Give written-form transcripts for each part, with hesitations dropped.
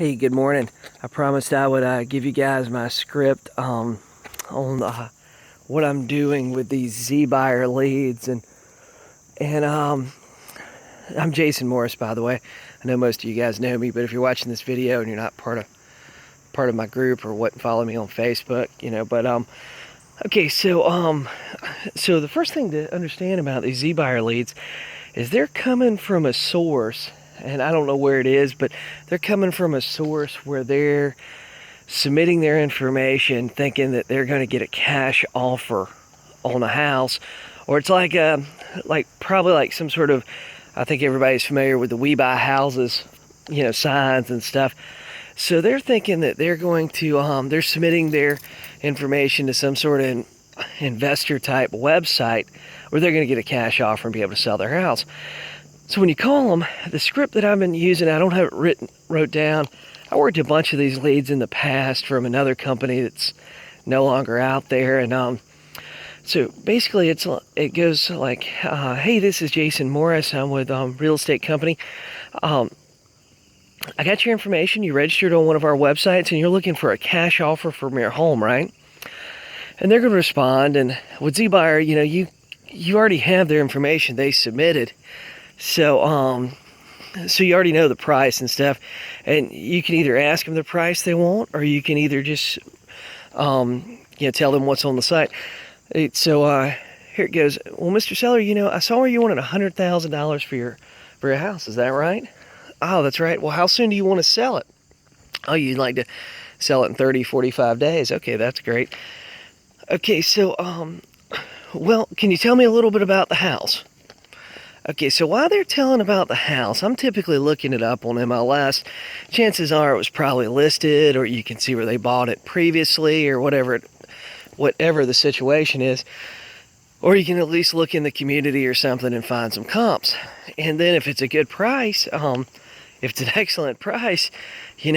Hey, good morning. I promised I would give you guys my script on what I'm doing with these Zbuyer leads, and I'm Jason Morris, by the way. I know most of you guys know me, but if you're watching this video and you're not part of my group or what, follow me on Facebook, okay. So the first thing to understand about these Zbuyer leads is they're coming from a source, and I don't know where it is, but they're coming from a source where they're submitting their information thinking that they're going to get a cash offer on a house, or it's like probably like some sort of, I think everybody's familiar with the We Buy Houses, signs and stuff. So they're thinking that they're going to they're submitting their information to some sort of investor type website where they're going to get a cash offer and be able to sell their house. So when you call them, the script that I've been using, I don't have it wrote down. I worked a bunch of these leads in the past from another company that's no longer out there, and so basically it goes like, hey, this is Jason Morris. I'm with real estate company. I got your information. You registered on one of our websites, and you're looking for a cash offer from your home, right? And they're going to respond. And with Zbuyer, you already have their information. They submitted, so you already know the price and stuff. And you can either ask them the price they want, or you can either just tell them what's on the site. So here it goes. Well, Mr. Seller, I saw where you wanted $100,000 for your house. Is that right? Oh, that's right. Well, how soon do you want to sell it? Oh, you'd like to sell it in 30, 45 days. Okay, that's great. Okay, so, well, can you tell me a little bit about the house? Okay, so while they're telling about the house, I'm typically looking it up on MLS. Chances are it was probably listed, or you can see where they bought it previously, or whatever the situation is. Or you can at least look in the community or something and find some comps. And then if it's a good price, if it's an excellent price, you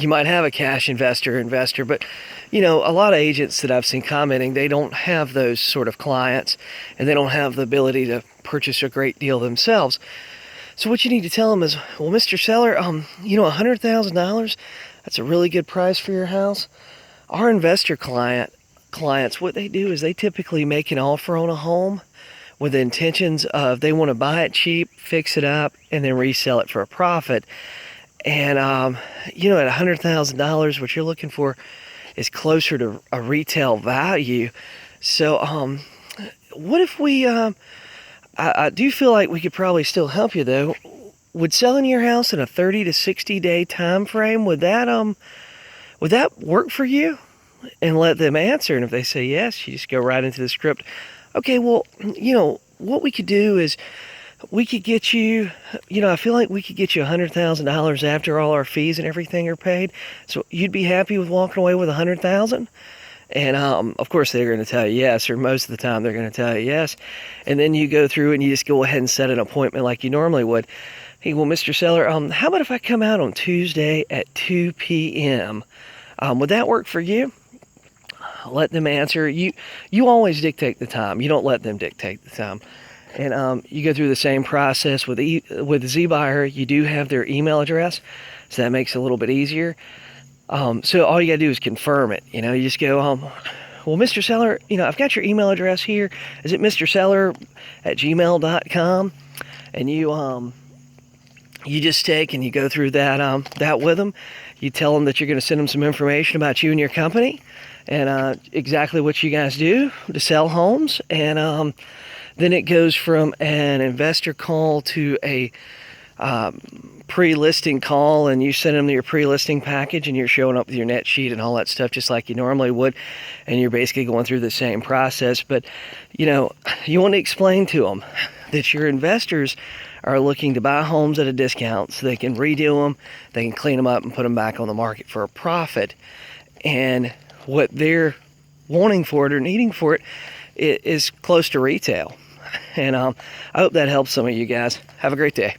might have a cash investor, but, a lot of agents that I've seen commenting, they don't have those sort of clients, and they don't have the ability to purchase a great deal themselves. So what you need to tell them is, well, Mr. Seller, $100,000, that's a really good price for your house. Our investor clients, what they do is they typically make an offer on a home with the intentions of they want to buy it cheap, fix it up, and then resell it for a profit. And at $100,000, what you're looking for is closer to a retail value. So what if we I do feel like we could probably still help you, though. Would selling your house in a 30 to 60 day time frame, would that work for you? And let them answer. And if they say yes, you just go right into the script. Okay, well, what we could do is we could get you, I feel like we could get you $100,000 after all our fees and everything are paid. So you'd be happy with walking away with $100,000? And of course they're going to tell you yes, or most of the time they're going to tell you yes. And then you go through and you just go ahead and set an appointment like you normally would. Hey, well, Mr. Seller, how about if I come out on Tuesday at 2 p.m.? Would that work for you? Let them answer. You always dictate the time. You don't let them dictate the time. And you go through the same process with Zbuyer. You do have their email address, so that makes it a little bit easier. So all you got to do is confirm it. You just go, well, Mr. Seller, I've got your email address here. Is it mrseller@gmail.com? And you just take and you go through that with them. You tell them that you're going to send them some information about you and your company, and exactly what you guys do to sell homes. And then it goes from an investor call to a pre-listing call, and you send them your pre-listing package, and you're showing up with your net sheet and all that stuff just like you normally would, and you're basically going through the same process. But you want to explain to them that your investors are looking to buy homes at a discount so they can redo them, they can clean them up and put them back on the market for a profit. And what they're wanting for it or needing for it is close to retail. And I hope that helps some of you guys. Have a great day.